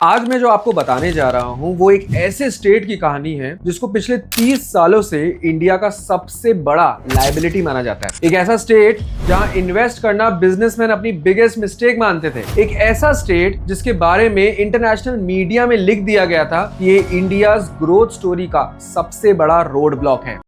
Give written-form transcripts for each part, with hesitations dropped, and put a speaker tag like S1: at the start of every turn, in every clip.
S1: आज मैं जो आपको बताने जा रहा हूं वो एक ऐसे स्टेट की कहानी है जिसको पिछले 30 सालों से इंडिया का सबसे बड़ा लायबिलिटी माना जाता है। एक ऐसा स्टेट जहां इन्वेस्ट करना बिजनेसमैन अपनी बिगेस्ट मिस्टेक मानते थे। एक ऐसा स्टेट जिसके बारे में इंटरनेशनल मीडिया में लिख दिया गया था कि ये इंडियाज ग्रोथ स्टोरी का सबसे बड़ा रोड ब्लॉक है।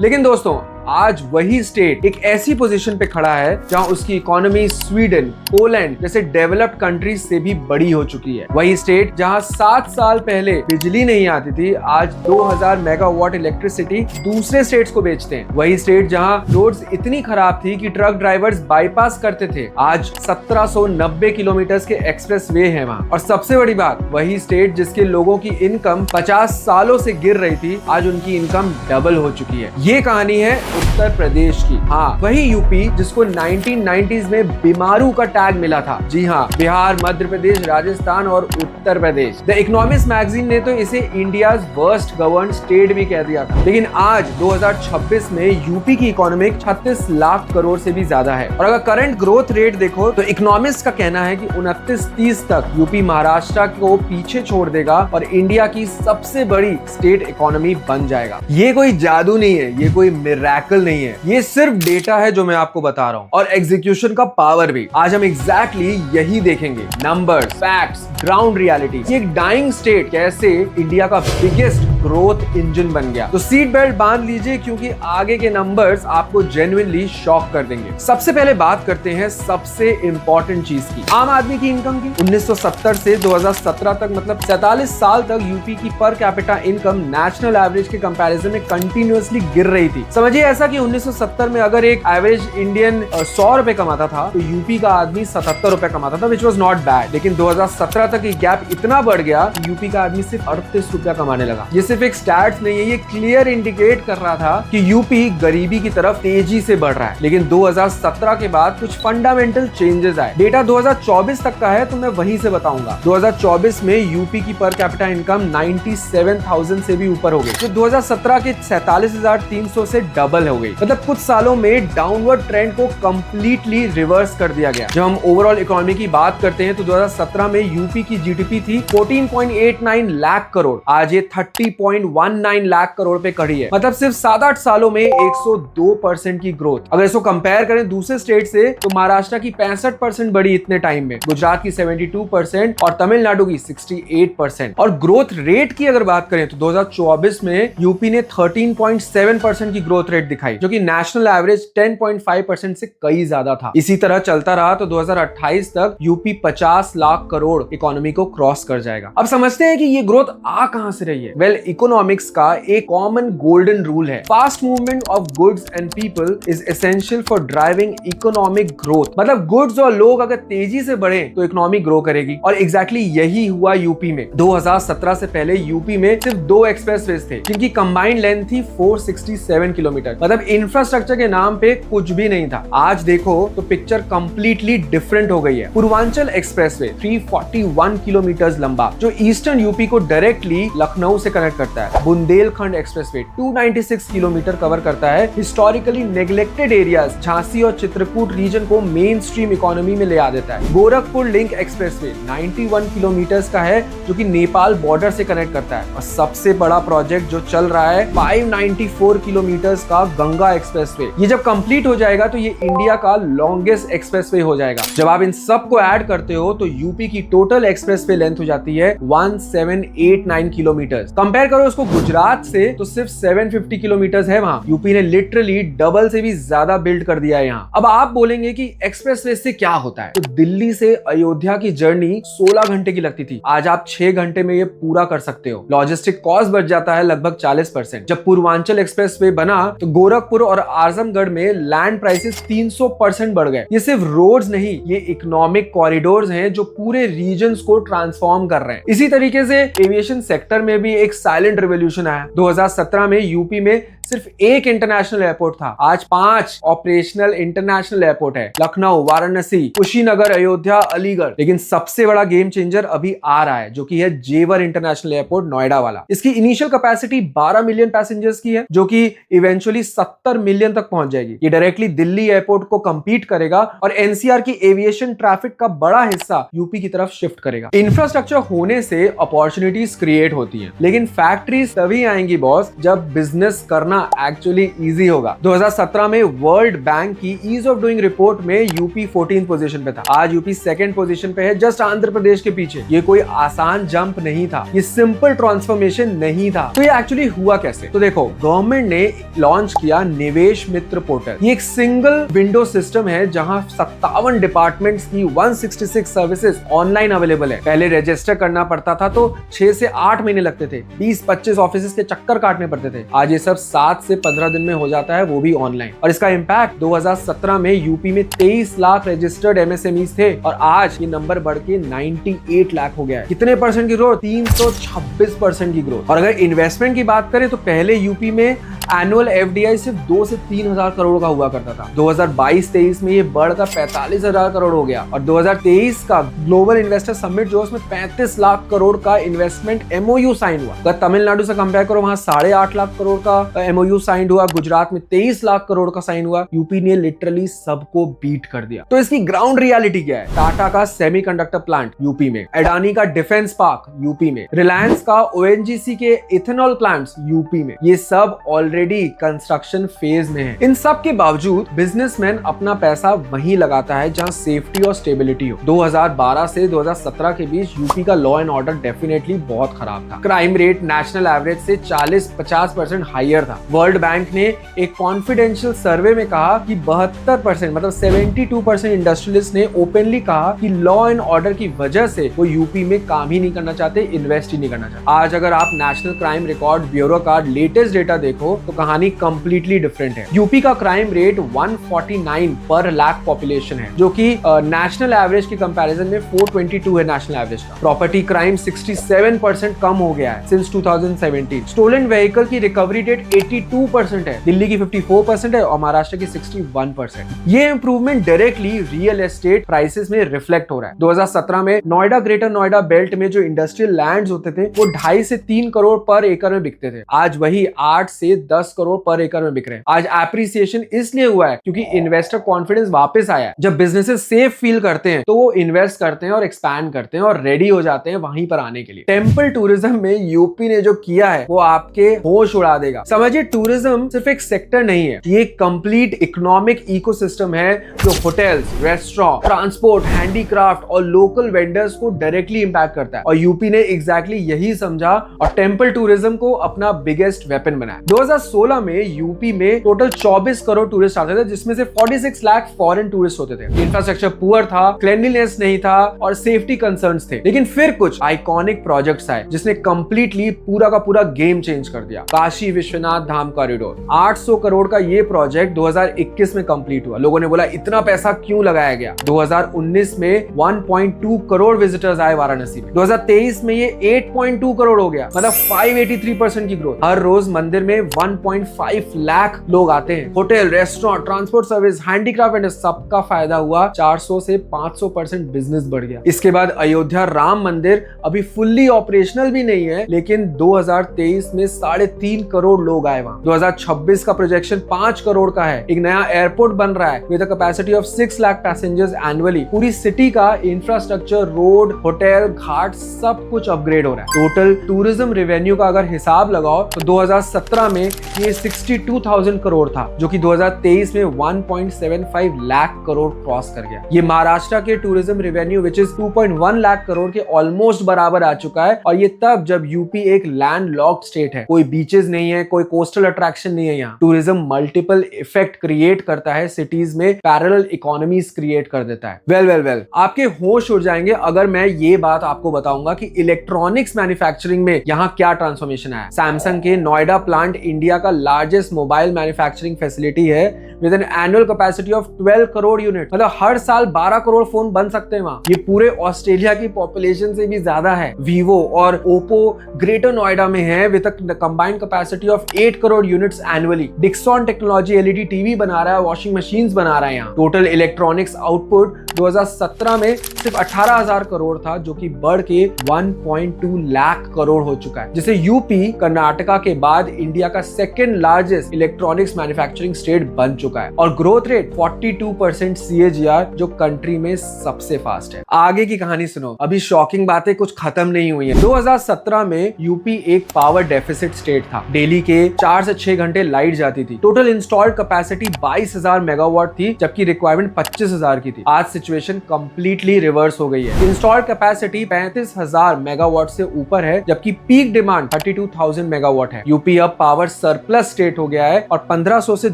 S1: लेकिन दोस्तों, आज वही स्टेट एक ऐसी पोजीशन पे खड़ा है जहां उसकी इकोनॉमी स्वीडन, पोलैंड जैसे डेवलप्ड कंट्रीज से भी बड़ी हो चुकी है। वही स्टेट जहां 7 साल पहले बिजली नहीं आती थी, आज 2000 मेगावाट इलेक्ट्रिसिटी दूसरे स्टेट्स को बेचते हैं। वही स्टेट जहां रोड्स इतनी खराब थी कि ट्रक ड्राइवर्स बाईपास करते थे, आज 1790 किलोमीटर के एक्सप्रेस वे है वहां। और सबसे बड़ी बात, वही स्टेट जिसके लोगों की इनकम 50 सालों से गिर रही थी, आज उनकी इनकम डबल हो चुकी है। ये कहानी है उत्तर प्रदेश की। हाँ, वही यूपी जिसको 1990s में बीमारू का टैग मिला था। जी हाँ, बिहार, मध्य प्रदेश, राजस्थान और Uttar Pradesh. The economist magazine ने तो इसे इंडियाज वर्स्ट गवर्न स्टेट भी कह दिया था। लेकिन आज 2026 में यूपी की इकोनॉमी 36 लाख करोड़ से भी ज्यादा है। और अगर करंट ग्रोथ रेट देखो तो इकोनॉमिस्ट का कहना है कि 29-30 तक यूपी महाराष्ट्र को पीछे छोड़ देगा और इंडिया की सबसे बड़ी स्टेट इकोनॉमी बन जाएगा। ये कोई जादू नहीं है, ये कोई मिरेकल नहीं है, ये सिर्फ डेटा है जो मैं आपको बता रहा हूं, और एग्जीक्यूशन का पावर भी। आज हम एग्जैक्टली यही देखेंगे। Numbers, facts, ground reality. ये एक डाइंग स्टेट कैसे इंडिया का बिगेस्ट ग्रोथ इंजन बन गया। तो सीट बेल्ट बांध लीजिए, क्योंकि आगे के नंबर्स आपको जेन्युइनली शॉक कर देंगे। सबसे पहले बात करते हैं सबसे इंपॉर्टेंट चीज की, आम आदमी की इनकम की। 1970 से 2017 तक, मतलब 47 साल तक यूपी की per capita income national average के कंपैरिजन में कंटिन्यूअसली गिर रही थी। समझिए ऐसा कि 1970 में अगर एक एवरेज इंडियन 100 रुपए कमाता था तो यूपी का आदमी 77 रुपए कमाता था, विच वॉज नॉट बैड। लेकिन 2017 तक ये गैप इतना बढ़ गया कि यूपी का आदमी सिर्फ 38 रुपया कमाने लगा। ये सिर्फ एक स्टैट्स नहीं है, ये क्लियर इंडिकेट कर रहा था कि यूपी गरीबी की तरफ तेजी से बढ़ रहा है। लेकिन 2017 के बाद कुछ फंडामेंटल चेंजेस आए। डेटा 2024 तक का है तो मैं वहीं से बताऊंगा। 2024 में यूपी की पर कैपिटा इनकम 97,000 से भी ऊपर हो गई, जो 2017 के 47,300 से डबल हो गई। मतलब कुछ सालों में डाउनवर्ड ट्रेंड को कंप्लीटली रिवर्स कर दिया गया। जब हम ओवरऑल इकोनॉमी की बात करते हैं तो 2017 में यूपी की जीडीपी थी 14.89 लाख करोड़, आज ये 30.19 लाख करोड़ पे खड़ी है। मतलब सिर्फ 7-8 सालों में 102% की ग्रोथ। अगर इसको कंपेयर करें दूसरे स्टेट से तो महाराष्ट्र की 65% बढ़ी इतने टाइम में, गुजरात की 72% और तमिलनाडु की 68%। और ग्रोथ रेट की अगर बात करें तो 2024 में यूपी ने 13.7% की ग्रोथ रेट दिखाई, जो कि नेशनल एवरेज 10.5% से कई ज्यादा था। इसी तरह चलता रहा तो 2028 तक यूपी 50 लाख करोड़ इकोनॉमी को क्रॉस कर जाएगा। अब समझते हैं कि ये ग्रोथ आ कहां से रही है। वेल, इकोनॉमिक्स का एक कॉमन गोल्डन रूल है, fast movement of goods and people is essential for driving economic growth. मतलब गुड्स और लोग अगर तेजी से बढ़े तो इकोनॉमी ग्रो करेगी। और एग्जैक्टली यही हुआ यूपी में। 2017 से पहले यूपी में सिर्फ 2 एक्सप्रेसवेज थे जिनकी कंबाइंड लेंथ थी 467 किलोमीटर। मतलब इंफ्रास्ट्रक्चर के नाम पे कुछ भी नहीं था। आज देखो तो पिक्चर कंप्लीटली डिफरेंट हो गई है। पूर्वांचल एक्सप्रेसवे 341 किलोमीटर लंबा, जो ईस्टर्न यूपी को डायरेक्टली लखनऊ से कनेक्ट करता है। बुंदेलखंड एक्सप्रेसवे 296 किलोमीटर कवर करता है हिस्टोरिकली नेग्लेक्टेड एरियाज झांसी और चित्रकूट रीजन को मेन स्ट्रीम इकोनॉमी में ले आ देता है। गोरखपुर लिंक एक्सप्रेसवे 91 किलोमीटर का है, जो कि नेपाल बॉर्डर से कनेक्ट करता है। और सबसे बड़ा प्रोजेक्ट जो चल रहा है 594 किलोमीटर का गंगा एक्सप्रेसवे, ये जब कंप्लीट हो जाएगा तो ये इंडिया का लॉन्गेस्ट एक्सप्रेसवे हो जाएगा। जब आप इन सब को ऐड करते हो तो यूपी की टोटल एक्सप्रेसवे लेंथ हो जाती है 1789 किलोमीटर। कंपेयर करो उसको गुजरात से तो सिर्फ 750 किलोमीटर है वहां। यूपी ने लिटरली डबल से भी ज्यादा बिल्ड कर दिया है यहाँ। अब आप बोलेंगे कि एक्सप्रेसवे से क्या होता है, तो दिल्ली से अयोध्या की जर्नी 16 घंटे की लगती थी, आज आप 6 घंटे में ये पूरा कर सकते हो। लॉजिस्टिक कॉस्ट बढ़ जाता है लगभग 40%। जब पूर्वांचल एक्सप्रेसवे बना तो गोरखपुर और आजमगढ़ में लैंड प्राइसेस 300% बढ़ गए। ये सिर्फ रोड्स नहीं, ये इकोनॉमिक कॉरिडोर्स हैं जो पूरे रीजन्स को ट्रांसफॉर्म कर रहे हैं। इसी तरीके से एविएशन सेक्टर में भी एक साइलेंट रिवॉल्यूशन आया। 2017 में यूपी में सिर्फ एक इंटरनेशनल एयरपोर्ट था, आज 5 ऑपरेशनल इंटरनेशनल एयरपोर्ट है। लखनऊ, वाराणसी, कुशीनगर, अयोध्या, अलीगढ़। लेकिन सबसे बड़ा गेम चेंजर अभी आ रहा है, जो कि है जेवर इंटरनेशनल एयरपोर्ट नोएडा वाला। इसकी इनिशियल कैपेसिटी 12 मिलियन पैसेंजर्स की है, जो कि इवेंचुअली 70 मिलियन तक पहुंच जाएगी। ये डायरेक्टली दिल्ली एयरपोर्ट को कंपीट करेगा और एनसीआर की एविएशन ट्रैफिक का बड़ा हिस्सा यूपी की तरफ शिफ्ट करेगा। इंफ्रास्ट्रक्चर होने से अपॉर्चुनिटीज क्रिएट होती हैं, लेकिन फैक्ट्रीज तभी आएंगी बॉस जब बिजनेस करना एक्चुअली इजी होगा। 2017 में वर्ल्ड बैंक की ईज ऑफ डूइंग रिपोर्ट में यूपी 14 पोजीशन पे था। आज यूपी सेकंड पोजीशन पे है, जस्ट आंध्र प्रदेश के पीछे। ये कोई आसान जंप नहीं था, ये सिंपल ट्रांसफॉर्मेशन नहीं था। तो ये एक्चुअली हुआ कैसे? तो देखो, गवर्नमेंट ने लॉन्च किया निवेश मित्र पोर्टल। ये एक सिंगल विंडो सिस्टम है जहां 57 डिपार्टमेंट्स की 166 सर्विसेज ऑनलाइन अवेलेबल है। पहले रजिस्टर करना पड़ता था तो 6 से 8 महीने लगते थे, 20-25 ऑफिस के चक्कर काटने पड़ते थे। आज ये सब 7 से 15 दिन में हो जाता है, वो भी ऑनलाइन। और इसका इंपैक्ट 2017 में यूपी में 23 लाख रजिस्टर्ड एमएसएमईज थे और आज ये नंबर बढ़ के 98 लाख हो गया है। कितने परसेंट की ग्रोथ? 326% की ग्रोथ। और अगर इन्वेस्टमेंट की बात करें तो पहले यूपी में एनुअल एफडीआई सिर्फ 2 से 3 हजार करोड़ का हुआ करता था। 2022-23 में ये बढ़कर 45 हजार करोड़ हो गया। और 2023 का ग्लोबल इन्वेस्टर समिट जो उसमें 35 लाख करोड़ का इन्वेस्टमेंट एमओयू साइन हुआ। अगर तमिलनाडु से कंपेयर करो, वहां 8.5 लाख करोड़ का एमओयू साइन हुआ। गुजरात में 23 लाख करोड़ का साइन हुआ। यूपी ने लिटरली सबको बीट कर दिया। तो इसकी ग्राउंड रियलिटी क्या है? टाटा का सेमीकंडक्टर प्लांट यूपी में, अडानी का डिफेंस पार्क यूपी में, रिलायंस का ओएनजीसी के इथेनॉल प्लांट्स यूपी में, ये सब ऑलरेडी कंस्ट्रक्शन फेज में है। इन सब के बावजूद बिजनेसमैन अपना पैसा वहीं लगाता है जहां सेफ्टी और स्टेबिलिटी हो। 2012 से 2017 के बीच यूपी का लॉ एंड ऑर्डर डेफिनेटली बहुत खराब था। क्राइम रेट नेशनल एवरेज से 40-50% हाइयर था। वर्ल्ड बैंक ने एक कॉन्फिडेंशियल सर्वे में कहा कि 72% मतलब 72% इंडस्ट्रियलिस्ट ने ओपनली कहा कि लॉ एंड ऑर्डर की वजह से वो यूपी में काम ही नहीं करना चाहते, इन्वेस्ट ही नहीं करना चाहते। आज अगर आप नेशनल क्राइम रिकॉर्ड ब्यूरो का लेटेस्ट डेटा देखो तो कहानी कंप्लीटली डिफरेंट है। यूपी का क्राइम रेट 149 पर लाख पॉपुलेशन है, जो कि नेशनल एवरेज के कंपैरिजन में 422 है नेशनल एवरेज का। प्रॉपर्टी क्राइम 67% कम हो गया है सिंस 2017। स्टोलन व्हीकल की रिकवरी रेट 82% है, दिल्ली की 54% है और महाराष्ट्र की 61%। ये improvement directly real estate prices में रिफ्लेक्ट हो रहा है। 2017 में नोएडा, ग्रेटर नोएडा बेल्ट में जो इंडस्ट्रियल लैंड्स होते थे वो 2.5 से 3 करोड़ पर एकड़ में बिकते थे। आज वही 8 से 10 करोड़ पर एकड़ में बिक रहे हैं। आज एप्रिसिएशन इसलिए हुआ है क्योंकि इन्वेस्टर कॉन्फिडेंस वापस आया है। जब बिजनेसेस सेफ फील करते हैं तो वो इन्वेस्ट करते हैं और एक्सपैंड करते हैं और रेडी हो जाते हैं वहीं पर आने के लिए। टेंपल टूरिज्म में यूपी ने जो किया है वो आपके होश उड़ा देगा। समझिए, टूरिज्म सिर्फ एक सेक्टर नहीं है, ये कंप्लीट इकोनॉमिक इकोसिस्टम है जो होटल्स, रेस्टोरेंट, ट्रांसपोर्ट, हैंडीक्राफ्ट और लोकल वेंडर्स को डायरेक्टली इंपैक्ट करता है। और यूपी ने एग्जैक्टली यही समझा और टेंपल टूरिज्म को अपना बिगेस्ट वेपन बनाया। 2016 में यूपी में टोटल 24 करोड़ टूरिस्ट आते थे, जिसमें से 46 लाख फॉरेन टूरिस्ट होते थे। इंफ्रास्ट्रक्चर पुअर था, क्लेanलीनेस नहीं था और सेफ्टी कंसर्न्स थे। लेकिन फिर कुछ आइकॉनिक प्रोजेक्ट्स आए जिसने कंप्लीटली पूरा का पूरा गेम चेंज कर दिया। काशी विश्वनाथ धाम कॉरिडोर, 800 करोड़ का ये प्रोजेक्ट 2021 में कंप्लीट हुआ। लोगों ने बोला इतना पैसा क्यों लगाया गया? 2019 में 1.2 करोड़ विजिटर्स आए वाराणसी में। 2023 में ये 8.2 करोड़ हो गया, मतलब 583% की ग्रोथ। हर रोज मंदिर में 1.5 लाख लोग आते हैं। Hotel, restaurant, transport service, handicraft and सबका फायदा हुआ। 400 से 500% बिजनेस बढ़ गया। इसके बाद अयोध्या राम मंदिर अभी फुल्ली ऑपरेशनल भी नहीं है, लेकिन 2023 में 3.5 करोड़ लोग आए वहां। 2026 का प्रोजेक्शन 5 करोड़ का है। एक नया एयरपोर्ट बन रहा है with a capacity of 6 lakh passengers annually. पूरी सिटी का इंफ्रास्ट्रक्चर, रोड, होटल, घाट सब कुछ अपग्रेड हो रहा है। टोटल टूरिज्म रेवेन्यू का अगर हिसाब लगाओ तो 2017 में ये 62,000 करोड़ था, जो कि 2023 में 1.75 लाख करोड़ क्रॉस कर गया। ये महाराष्ट्र के tourism revenue which is 2.1 lakh crore के ऑलमोस्ट बराबर आ चुका है। और ये तब जब यूपी एक लैंड लॉक्ड स्टेट है, कोई बीचेस नहीं है, कोई कोस्टल अट्रैक्शन नहीं है। यहाँ टूरिज्म मल्टीपल इफेक्ट क्रिएट करता है, सिटीज में पैरेलल इकोनॉमीज क्रिएट कर देता है। वेल आपके होश उड़ जाएंगे अगर मैं ये बात आपको बताऊंगा कि इलेक्ट्रॉनिक्स मैन्युफैक्चरिंग में यहाँ क्या ट्रांसफॉर्मेशन आया। सैमसंग के नोएडा प्लांट इंडिया का लार्जेस्ट मोबाइल मैन्युफैक्चरिंग फैसिलिटी है with an annual capacity of 12 crore unit, मतलब हर साल 12 करोड़ फोन बन सकते हैं वहां। ये पूरे ऑस्ट्रेलिया की पॉपुलेशन से भी ज्यादा है। वीवो और ओप्पो ग्रेटर नोएडा में है with a combined capacity of 8 8 crore units annually. Dixon technology LED TV बना रहा है, वॉशिंग मशीन्स बना रहा है यहाँ। टोटल इलेक्ट्रॉनिक्स आउटपुट 2017 में सिर्फ 18,000 करोड़ था, जो कि बढ़ के 1.2 लाख करोड़ हो चुका है, जिसे यूपी कर्नाटका के बाद इंडिया का second largest electronics manufacturing state बन चुका है। और ग्रोथ रेट 42% CAGR, जो कंट्री में सबसे फास्ट है। आगे की कहानी सुनो, अभी शॉकिंग बातें कुछ खत्म नहीं हुई है। 2017 में यूपी एक पावर डेफिसिट स्टेट था। डेली के 4 से 6 घंटे लाइट जाती थी। टोटल इंस्टॉल्ड कैपेसिटी 22,000 मेगावाट थी, जबकि रिक्वायरमेंट 25,000 की थी। आज सिचुएशन कंप्लीटली रिवर्स हो गई है। इंस्टॉल्ड कैपेसिटी 35,000 मेगावाट से ऊपर है, जबकि पीक डिमांड 32,000 मेगावाट है। यूपी अब पावर सरप्लस स्टेट हो गया है और 1500 से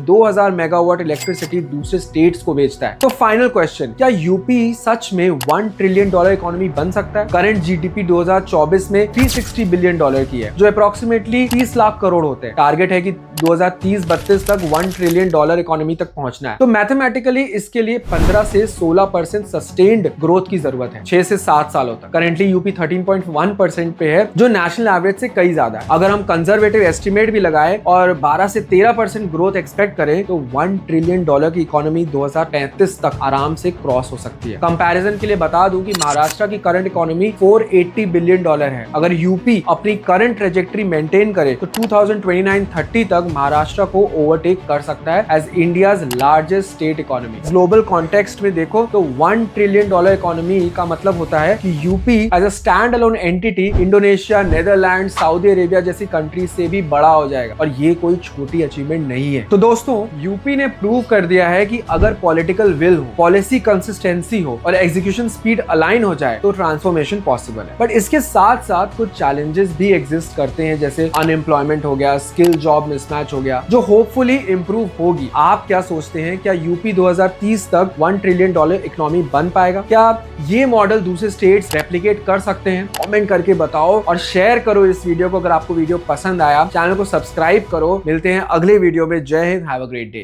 S1: 2000 मेगावाट इलेक्ट्रिसिटी दूसरे स्टेट्स को बेचता है। तो फाइनल क्वेश्चन, क्या यूपी सच में $1 ट्रिलियन इकोनॉमी बन सकता है? करंट जीडीपी 2024 में $360 बिलियन की है, जो अप्रोक्सीमेटली 30 लाख करोड़ होते हैं। टारगेट है कि 2030-32 तक $1 ट्रिलियन इकोनॉमी तक पहुंचना है। तो मैथमेटिकली इसके लिए 15 से 16% सस्टेन्ड ग्रोथ की जरूरत है 6 से 7 सालों तक। करंटली यूपी 13.1% पे है, जो नेशनल एवरेज से कई ज्यादा है। अगर हम कंजर्वेटिव एस्टिमेट भी लगाए और 12 से 13% ग्रोथ एक्सपेक्ट करें, तो $1 ट्रिलियन की इकोनॉमी 2035 तक आराम से क्रॉस हो सकती है। कंपैरिजन के लिए बता दूं कि महाराष्ट्र की करंट इकोनॉमी $480 बिलियन है। अगर यूपी अपनी करंट ट्रेजेक्टरी मेंटेन करे तो 2029-30 तक महाराष्ट्र को ओवरटेक कर सकता है as India's largest state economy. Global context में देखो तो $1 ट्रिलियन इकोनॉमी का मतलब होता है कि UP as a stand alone entity Indonesia, Netherland, Saudi Arabia जैसी कंट्री से भी बड़ा हो जाएगा, और ये कोई छोटी अचीवमेंट नहीं है। तो दोस्तों, यूपी ने प्रूव कर दिया है कि अगर पॉलिटिकल विल हो, पॉलिसी कंसिस्टेंसी हो और एग्जीक्यूशन स्पीड अलाइन हो जाए तो ट्रांसफॉर्मेशन पॉसिबल है। बट इसके साथ साथ कुछ चैलेंजेस भी एग्जिस्ट करते हैं, जैसे अनएम्प्लॉयमेंट हो गया, स्किल जॉब मिसमैच हो गया, जो होपफुली इंप्रूव होगी। आप क्या सोचते हैं, क्या यूपी 2030 तक $1 ट्रिलियन इकोनॉमी बन पाएगा? क्या ये मॉडल दूसरे स्टेट्स रेप्लिकेट कर सकते हैं? कमेंट करके बताओ और शेयर करो इस वीडियो को। अगर आपको वीडियो पसंद आया, चैनल को सब्सक्राइब करो। मिलते हैं अगले वीडियो में। जय Hind, have a great day.